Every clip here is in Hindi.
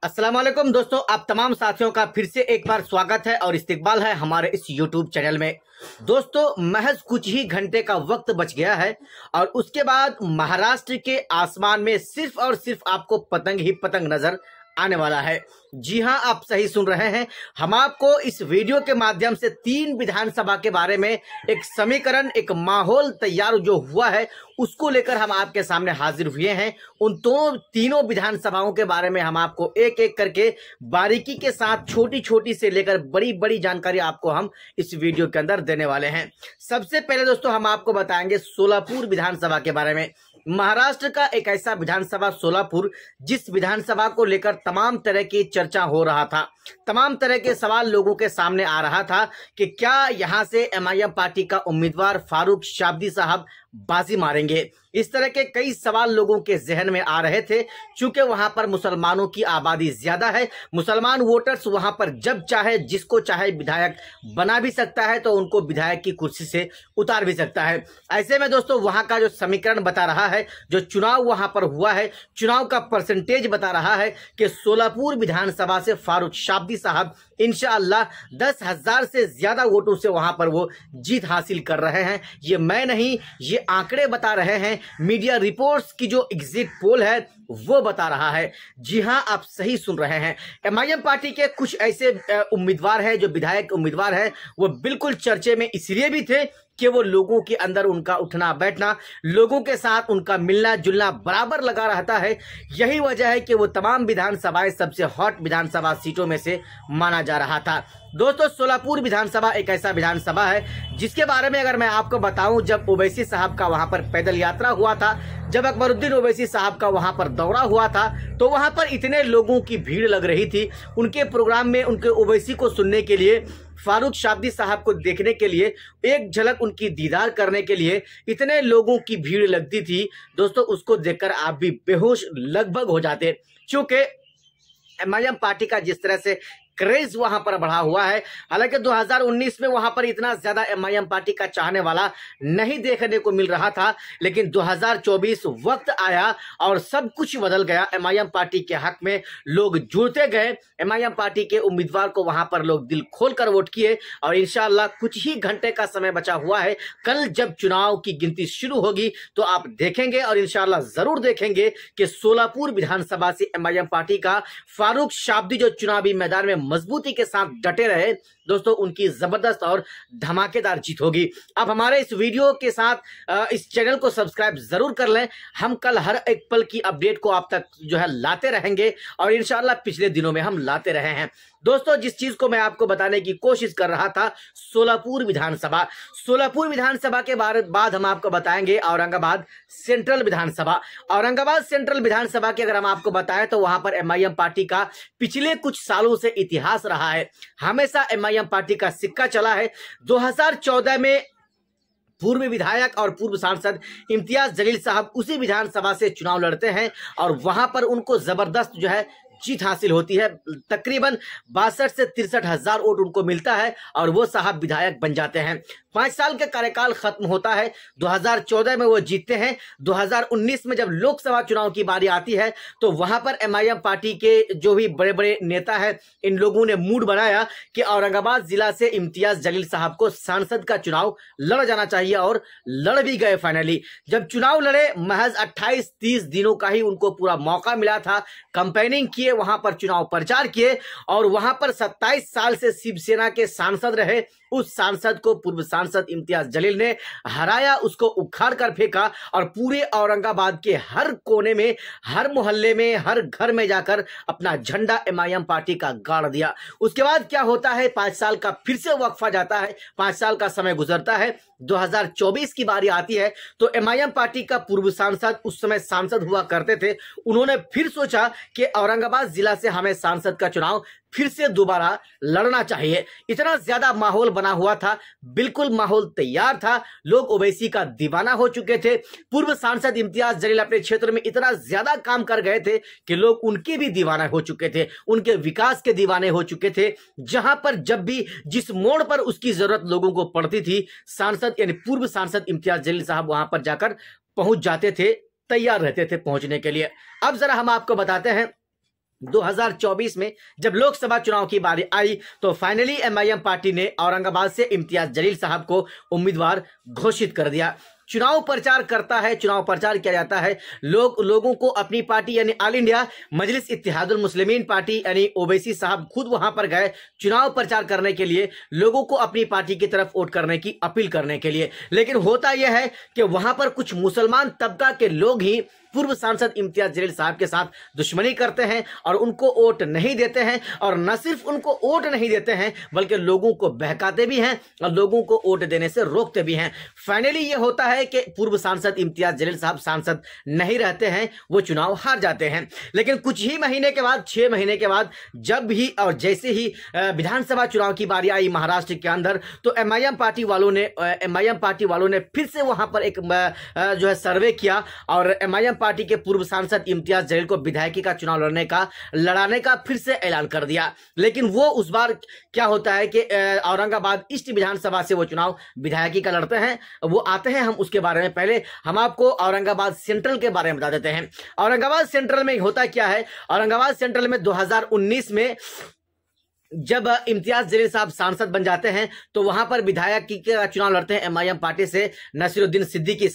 अस्सलाम वालेकुम दोस्तों, आप तमाम साथियों का फिर से एक बार स्वागत है और इस्तकबाल है हमारे इस YouTube चैनल में। दोस्तों, महज कुछ ही घंटे का वक्त बच गया है और उसके बाद महाराष्ट्र के आसमान में सिर्फ और सिर्फ आपको पतंग ही पतंग नजर आने वाला है। जी हां, आप सही सुन रहे हैं। हम आपको इस वीडियो के माध्यम से 3 विधानसभा के बारे में एक समीकरण, एक माहौल तैयार जो हुआ है उसको लेकर हम आपके सामने हाजिर हुए हैं। उन तीनों विधानसभाओं के बारे में हम आपको एक एक करके बारीकी के साथ छोटी छोटी से लेकर बड़ी बड़ी जानकारी आपको हम इस वीडियो के अंदर देने वाले हैं। सबसे पहले दोस्तों हम आपको बताएंगे सोलापुर विधानसभा के बारे में। महाराष्ट्र का एक ऐसा विधानसभा सोलापुर जिस विधानसभा को लेकर तमाम तरह की चर्चा हो रहा था, तमाम तरह के सवाल लोगों के सामने आ रहा था कि क्या यहां से एमआईएम पार्टी का उम्मीदवार फारूक शाब्दी साहब बाजी मारेंगे। इस तरह के कई सवाल लोगों के जहन में आ रहे थे। चूंकि वहां पर मुसलमानों की आबादी ज्यादा है, मुसलमान वोटर्स वहां पर जब चाहे जिसको चाहे विधायक बना भी सकता है, तो उनको विधायक की कुर्सी से उतार भी सकता है। ऐसे में दोस्तों वहां का जो समीकरण बता रहा है, जो चुनाव वहां पर हुआ है, चुनाव का परसेंटेज बता रहा है कि सोलापुर विधानसभा से फारूक शाब्दी साहब इंशाअल्लाह 10,000 से ज्यादा वोटों से वहां पर वो जीत हासिल कर रहे हैं। ये मैं नहीं, ये आंकड़े बता रहे हैं। मीडिया रिपोर्ट्स की जो एग्जिट पोल है वो बता रहा है। जी हां, आप सही सुन रहे हैं। एमआईएम पार्टी के कुछ ऐसे उम्मीदवार हैं, जो विधायक उम्मीदवार हैं, वो बिल्कुल चर्चे में इसलिए भी थे कि वो लोगों के अंदर उनका उठना बैठना, लोगों के साथ उनका मिलना जुलना बराबर लगा रहता है। यही वजह है कि वो तमाम विधानसभाएं सबसे हॉट विधानसभा सीटों में से माना जा रहा था। दोस्तों, सोलापुर विधानसभा एक ऐसा विधानसभा है जिसके बारे में अगर मैं आपको बताऊं, जब ओवैसी साहब का वहां पर पैदल यात्रा हुआ था, जब अकबरुद्दीन ओवैसी साहब का वहां पर दौरा हुआ था, तो वहां पर इतने लोगों की भीड़ लग रही थी उनके प्रोग्राम में, उनके ओवैसी को सुनने के लिए, फारूक शाब्दी साहब को देखने के लिए, एक झलक उनकी दीदार करने के लिए इतने लोगों की भीड़ लगती थी दोस्तों, उसको देखकर आप भी बेहोश लगभग हो जाते। क्योंकि एमआईएम पार्टी का जिस तरह से क्रेज वहां पर बढ़ा हुआ है, हालांकि 2019 में वहां पर इतना ज्यादा एमआईएम पार्टी का चाहने वाला नहीं देखने को मिल रहा था, लेकिन 2024 वक्त आया और सब कुछ बदल गया। एमआईएम पार्टी के हक में लोग जुड़ते गए, एमआईएम पार्टी के उम्मीदवार को वहां पर लोग दिल खोलकर वोट किए और इंशाअल्लाह कुछ ही घंटे का समय बचा हुआ है। कल जब चुनाव की गिनती शुरू होगी तो आप देखेंगे और इंशाअल्लाह जरूर देखेंगे कि सोलापुर विधानसभा से एमआईएम पार्टी का फारूक शाब्दी जो चुनावी मैदान में मजबूती के साथ डटे रहे दोस्तों, उनकी जबरदस्त और धमाकेदार जीत होगी। अब हमारे इस वीडियो के साथ इस चैनल को सब्सक्राइब जरूर कर लें। हम कल हर एक पल की अपडेट को आप तक जो है लाते रहेंगे और इंशाअल्लाह पिछले दिनों में हम लाते रहे हैं। दोस्तों, जिस चीज को मैं आपको बताने की कोशिश कर रहा था, सोलापुर विधानसभा। सोलापुर विधानसभा के बाद हम आपको बताएंगे औरंगाबाद सेंट्रल विधानसभा। औरंगाबाद सेंट्रल विधानसभा की अगर हम आपको बताएं तो वहां पर एमआईएम पार्टी का पिछले कुछ सालों से इतिहास रहा है। हमेशा एमआईएम पार्टी का सिक्का चला है। 2014 में पूर्व विधायक और पूर्व सांसद इम्तियाज जलील साहब उसी विधानसभा से चुनाव लड़ते हैं और वहां पर उनको जबरदस्त जो है जीत हासिल होती है। तकरीबन 62 से 63 हजार वोट उनको मिलता है और वो साहब विधायक बन जाते हैं। 5 साल का कार्यकाल खत्म होता है, 2014 में वो जीतते हैं। 2019 में जब लोकसभा चुनाव की बारी आती है तो वहां पर एमआईएम पार्टी के जो भी बड़े बड़े नेता हैं, इन लोगों ने मूड बनाया कि औरंगाबाद जिला से इम्तियाज जलील साहब को सांसद का चुनाव लड़ जाना चाहिए और लड़ भी गए। फाइनली जब चुनाव लड़े, महज 28-30 दिनों का ही उनको पूरा मौका मिला था। कंपेनिंग किए, वहां पर चुनाव प्रचार किए और वहां पर 27 साल से शिवसेना के सांसद रहे उस सांसद को पूर्व सांसद इम्तियाज जलील ने हराया, उसको उखाड़ कर फेंका और पूरे औरंगाबाद के हर कोने में, हर मोहल्ले में, हर घर में जाकर अपना झंडा एमआईएम पार्टी का गाड़ दिया। उसके बाद क्या होता है, 5 साल का फिर से वक्फा जाता है, 5 साल का समय गुजरता है। 2024 की बारी आती है तो एमआईएम पार्टी का पूर्व सांसद, उस समय सांसद हुआ करते थे, उन्होंने फिर सोचा कि औरंगाबाद जिला से हमें सांसद का चुनाव फिर से दोबारा लड़ना चाहिए। इतना ज्यादा माहौल बना हुआ था, बिल्कुल माहौल तैयार था, लोग ओवैसी का दीवाना हो चुके थे। पूर्व सांसद इम्तियाज जलील अपने क्षेत्र में इतना ज्यादा काम कर गए थे कि लोग उनके भी दीवाना हो चुके थे, उनके विकास के दीवाने हो चुके थे। जहां पर जब भी जिस मोड़ पर उसकी जरूरत लोगों को पड़ती थी, सांसद यानी पूर्व सांसद इम्तियाज जलील साहब वहां पर जाकर पहुंच जाते थे, तैयार रहते थे पहुंचने के लिए। अब जरा हम आपको बताते हैं 2024 में जब लोकसभा चुनाव की बारी आई तो फाइनली एमआईएम पार्टी ने औरंगाबाद से इम्तियाज जलील साहब को उम्मीदवार घोषित कर दिया। चुनाव प्रचार करता है, चुनाव प्रचार किया जाता है, लोगों को अपनी पार्टी यानी ऑल इंडिया मजलिस इत्तेहादुल मुस्लिमीन पार्टी यानी ओवैसी साहब खुद वहां पर गए चुनाव प्रचार करने के लिए, लोगों को अपनी पार्टी की तरफ वोट करने की अपील करने के लिए। लेकिन होता यह है कि वहां पर कुछ मुसलमान तबका के लोग ही पूर्व सांसद इम्तियाज जलील साहब के साथ दुश्मनी करते हैं और उनको वोट नहीं देते हैं, और न सिर्फ उनको वोट नहीं देते हैं बल्कि लोगों को बहकाते भी हैं और लोगों को वोट देने से रोकते भी हैं। फाइनली ये होता है कि पूर्व सांसद इम्तियाज जलील साहब सांसद नहीं रहते हैं, वो चुनाव हार जाते हैं। लेकिन कुछ ही महीने के बाद, 6 महीने के बाद, जब भी और जैसे ही विधानसभा चुनाव की बारी आई महाराष्ट्र के अंदर, तो एमआईएम पार्टी वालों ने फिर से वहां पर एक जो है सर्वे किया और एमआईएम पार्टी के पूर्व सांसद इम्तियाज जलील को विधायकी का चुनाव लड़ाने का फिर से ऐलान कर दिया। लेकिन वो उस बार क्या होता है कि औरंगाबाद ईस्ट विधानसभा से वो चुनाव विधायकी का लड़ते हैं। वो आते हैं, हम उसके बारे में पहले हम आपको औरंगाबाद सेंट्रल के बारे में बता देते हैं। औरंगाबाद सेंट्रल में होता क्या है, औरंगाबाद सेंट्रल में 2019 में जब इम्तियाज जलील साहब सांसद बन जाते हैं तो वहां पर विधायक का चुनाव लड़ते हैं एमआईएम पार्टी से नसीरुद्दीन सिद्दीकी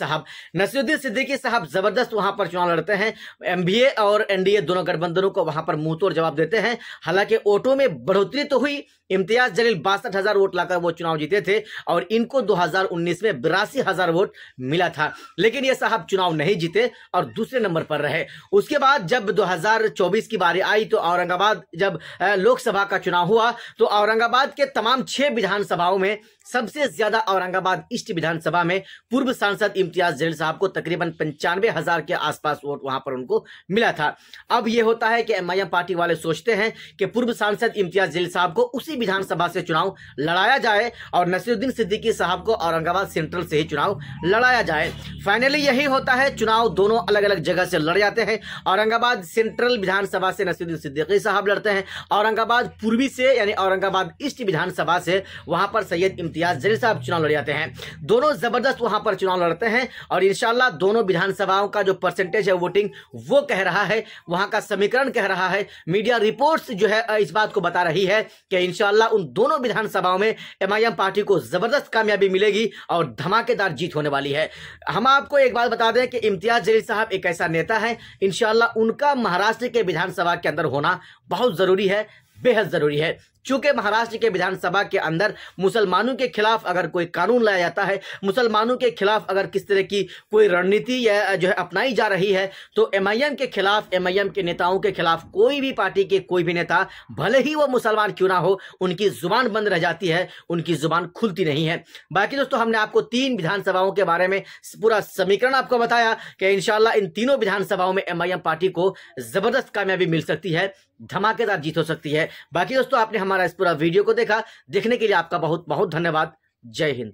साहब जबरदस्त वहां पर चुनाव लड़ते हैं। एमवीए और एनडीए दोनों गठबंधनों को वहां पर मुंहतोड़ जवाब देते हैं। हालांकि वोटों में बढ़ोतरी तो हुई, इम्तियाज जलील 62,000 वोट लाकर वो चुनाव जीते थे और इनको 2019 में 82,000 वोट मिला था। लेकिन ये साहब चुनाव नहीं जीते और दूसरे नंबर पर रहे। उसके बाद जब 2024 की बारी आई तो औरंगाबाद जब लोकसभा का चुनाव हुआ तो औरंगाबाद के तमाम 6 विधानसभाओं में सबसे ज्यादा औरंगाबाद ईस्ट विधानसभा में पूर्व सांसद इम्तियाज जलील साहब को तकरीबन 95,000 के आसपास वोट वहां पर उनको मिला था। अब यह होता है कि एमआईएम पार्टी वाले सोचते हैं कि पूर्व सांसद इम्तियाज जलील साहब को उसी विधानसभा से चुनाव लड़ाया जाए और नसीरुद्दीन सिद्दीकी साहब को औरंगाबाद सेंट्रल से ही चुनाव लड़ाया जाए। फाइनली यही होता है, चुनाव दोनों अलग अलग जगह से लड़ जाते हैं। औरंगाबाद सेंट्रल विधानसभा से नसीरुद्दीन सिद्दीकी साहब लड़ते हैं, औरंगाबाद पूर्वी से यानी औरंगाबाद ईस्ट विधानसभा से वहां पर सैयद इम्तियाज जलील साहब चुनाव लड़ जाते हैं। दोनों जबरदस्त वहां पर चुनाव लड़ते हैं और इंशाल्लाह दोनों विधानसभाओं का जो परसेंटेज है वोटिंग वो कह रहा है, वहां का समीकरण कह रहा है, मीडिया रिपोर्ट्स जो है इस बात को बता रही है कि इंशाल्लाह उन दोनों विधानसभाओं में एमआईएम पार्टी को जबरदस्त कामयाबी मिलेगी और धमाकेदार जीत होने वाली है। हम आपको एक बात बता दें कि इम्तियाज जलील साहब एक ऐसा नेता है, इंशाल्लाह उनका महाराष्ट्र के विधानसभा के अंदर होना बहुत जरूरी है, बेहद जरूरी है। चूंकि महाराष्ट्र के विधानसभा के अंदर मुसलमानों के खिलाफ अगर कोई कानून लाया जाता है, मुसलमानों के खिलाफ अगर किस तरह की कोई रणनीति जो है अपनाई जा रही है, तो एमआईएम के खिलाफ, एमआईएम के नेताओं के खिलाफ कोई भी पार्टी के कोई भी नेता, भले ही वो मुसलमान क्यों ना हो, उनकी जुबान बंद रह जाती है, उनकी जुबान खुलती नहीं है। बाकी दोस्तों, हमने आपको 3 विधानसभाओं के बारे में पूरा समीकरण आपको बताया कि इंशाल्लाह इन तीनों विधानसभाओं में एमआईएम पार्टी को जबरदस्त कामयाबी मिल सकती है, धमाकेदार जीत हो सकती है। बाकी दोस्तों, आपने हमारा इस पूरा वीडियो को देखा, देखने के लिए आपका बहुत बहुत धन्यवाद। जय हिंद।